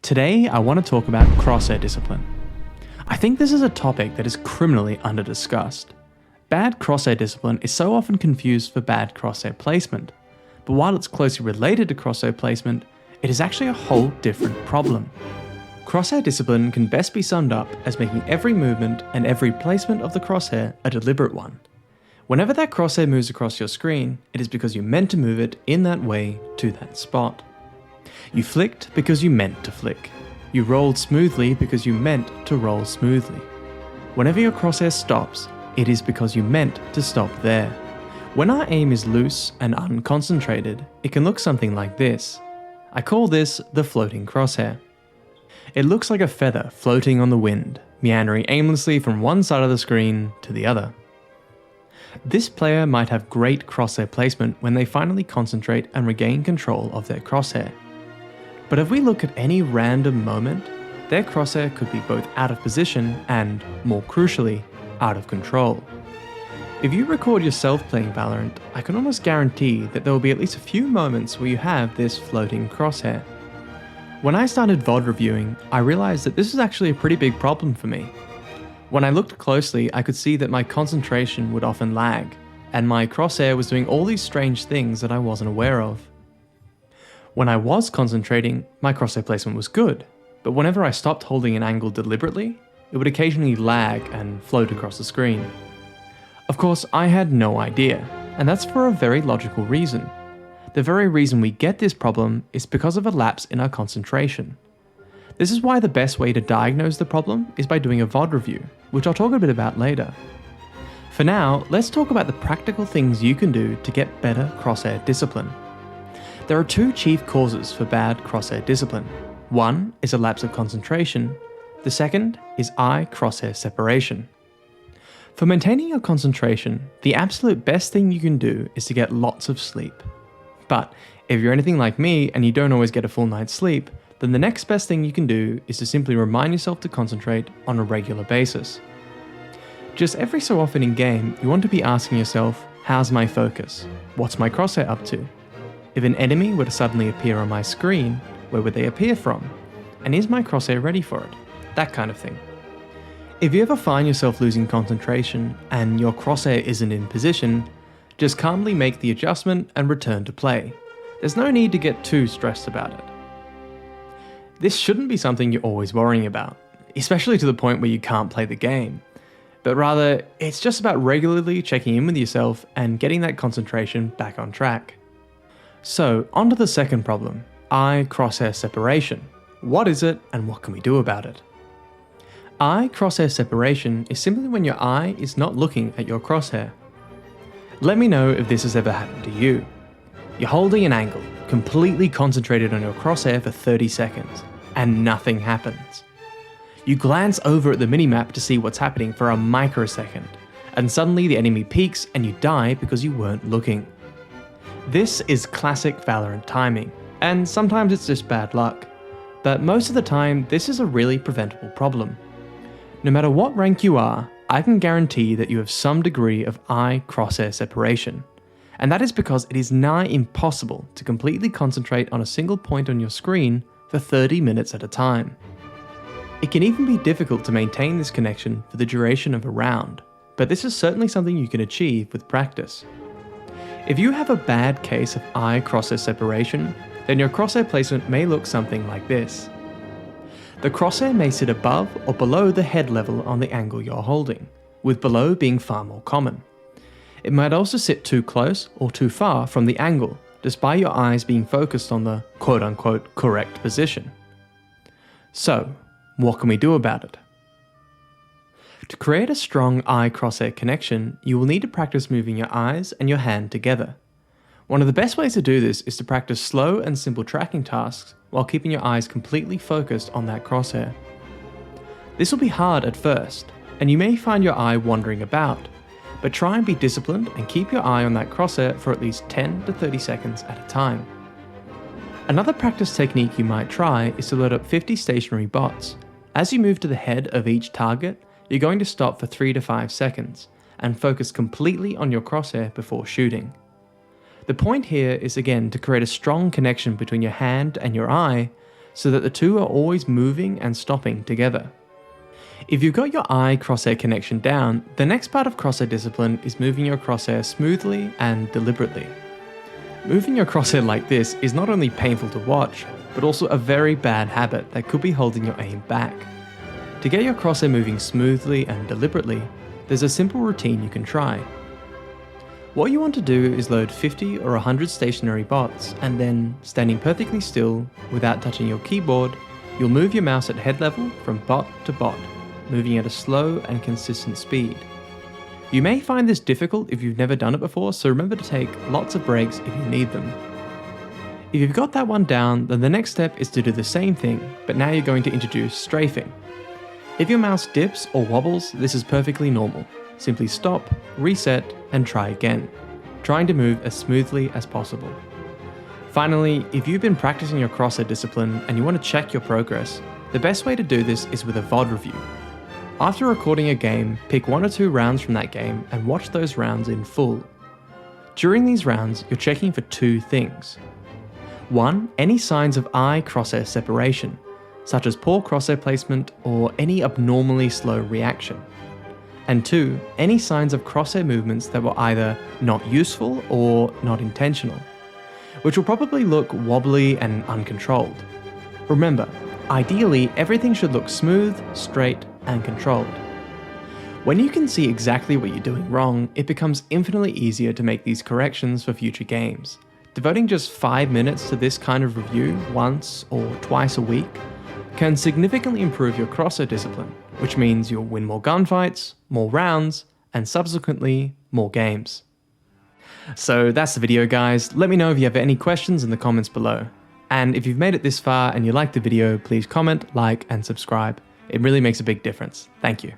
Today, I want to talk about crosshair discipline. I think this is a topic that is criminally under-discussed. Bad crosshair discipline is so often confused for bad crosshair placement, but while it's closely related to crosshair placement, it is actually a whole different problem. Crosshair discipline can best be summed up as making every movement and every placement of the crosshair a deliberate one. Whenever that crosshair moves across your screen, it is because you meant to move it in that way to that spot. You flicked because you meant to flick. You rolled smoothly because you meant to roll smoothly. Whenever your crosshair stops, it is because you meant to stop there. When our aim is loose and unconcentrated, it can look something like this. I call this the floating crosshair. It looks like a feather floating on the wind, meandering aimlessly from one side of the screen to the other. This player might have great crosshair placement when they finally concentrate and regain control of their crosshair. But if we look at any random moment, their crosshair could be both out of position and, more crucially, out of control. If you record yourself playing Valorant, I can almost guarantee that there will be at least a few moments where you have this floating crosshair. When I started VOD reviewing, I realized that this is actually a pretty big problem for me. When I looked closely, I could see that my concentration would often lag, and my crosshair was doing all these strange things that I wasn't aware of. When I was concentrating, my crosshair placement was good, but whenever I stopped holding an angle deliberately, it would occasionally lag and float across the screen. Of course, I had no idea, and that's for a very logical reason. The very reason we get this problem is because of a lapse in our concentration. This is why the best way to diagnose the problem is by doing a VOD review, which I'll talk a bit about later. For now, let's talk about the practical things you can do to get better crosshair discipline. There are two chief causes for bad crosshair discipline. One is a lapse of concentration. The second is eye crosshair separation. For maintaining your concentration, the absolute best thing you can do is to get lots of sleep. But if you're anything like me and you don't always get a full night's sleep, then the next best thing you can do is to simply remind yourself to concentrate on a regular basis. Just every so often in game, you want to be asking yourself, how's my focus? What's my crosshair up to? If an enemy were to suddenly appear on my screen, where would they appear from? And is my crosshair ready for it? That kind of thing. If you ever find yourself losing concentration and your crosshair isn't in position, just calmly make the adjustment and return to play. There's no need to get too stressed about it. This shouldn't be something you're always worrying about, especially to the point where you can't play the game. But rather, it's just about regularly checking in with yourself and getting that concentration back on track. So, on to the second problem, eye crosshair separation. What is it and what can we do about it? Eye crosshair separation is simply when your eye is not looking at your crosshair. Let me know if this has ever happened to you. You're holding an angle, completely concentrated on your crosshair for 30 seconds, and nothing happens. You glance over at the minimap to see what's happening for a microsecond, and suddenly the enemy peeks and you die because you weren't looking. This is classic Valorant timing, and sometimes it's just bad luck, but most of the time this is a really preventable problem. No matter what rank you are, I can guarantee that you have some degree of eye crosshair separation, and that is because it is nigh impossible to completely concentrate on a single point on your screen for 30 minutes at a time. It can even be difficult to maintain this connection for the duration of a round, but this is certainly something you can achieve with practice. If you have a bad case of eye crosshair separation, then your crosshair placement may look something like this. The crosshair may sit above or below the head level on the angle you're holding, with below being far more common. It might also sit too close or too far from the angle, despite your eyes being focused on the quote-unquote correct position. So, what can we do about it? To create a strong eye crosshair connection, you will need to practice moving your eyes and your hand together. One of the best ways to do this is to practice slow and simple tracking tasks while keeping your eyes completely focused on that crosshair. This will be hard at first, and you may find your eye wandering about, but try and be disciplined and keep your eye on that crosshair for at least 10 to 30 seconds at a time. Another practice technique you might try is to load up 50 stationary bots. As you move to the head of each target, you're going to stop for 3 to 5 seconds and focus completely on your crosshair before shooting. The point here is again to create a strong connection between your hand and your eye so that the two are always moving and stopping together. If you've got your eye crosshair connection down, the next part of crosshair discipline is moving your crosshair smoothly and deliberately. Moving your crosshair like this is not only painful to watch, but also a very bad habit that could be holding your aim back. To get your crosshair moving smoothly and deliberately, there's a simple routine you can try. What you want to do is load 50 or 100 stationary bots, and then, standing perfectly still, without touching your keyboard, you'll move your mouse at head level from bot to bot, moving at a slow and consistent speed. You may find this difficult if you've never done it before, so remember to take lots of breaks if you need them. If you've got that one down, then the next step is to do the same thing, but now you're going to introduce strafing. If your mouse dips or wobbles, this is perfectly normal. Simply stop, reset, and try again, trying to move as smoothly as possible. Finally, if you've been practicing your crosshair discipline and you want to check your progress, the best way to do this is with a VOD review. After recording a game, pick 1 or 2 rounds from that game and watch those rounds in full. During these rounds, you're checking for 2 things. 1. Any signs eye crosshair separation, such as poor crosshair placement or any abnormally slow reaction. And 2. Any signs of crosshair movements that were either not useful or not intentional, which will probably look wobbly and uncontrolled. Remember, ideally everything should look smooth, straight, and controlled. When you can see exactly what you're doing wrong, it becomes infinitely easier to make these corrections for future games. Devoting just 5 minutes to this kind of review once or twice a week can significantly improve your crosshair discipline, which means you'll win more gunfights, more rounds, and subsequently more games. So that's the video, guys. Let me know if you have any questions in the comments below. And if you've made it this far and you liked the video, please comment, like, and subscribe. It really makes a big difference. Thank you.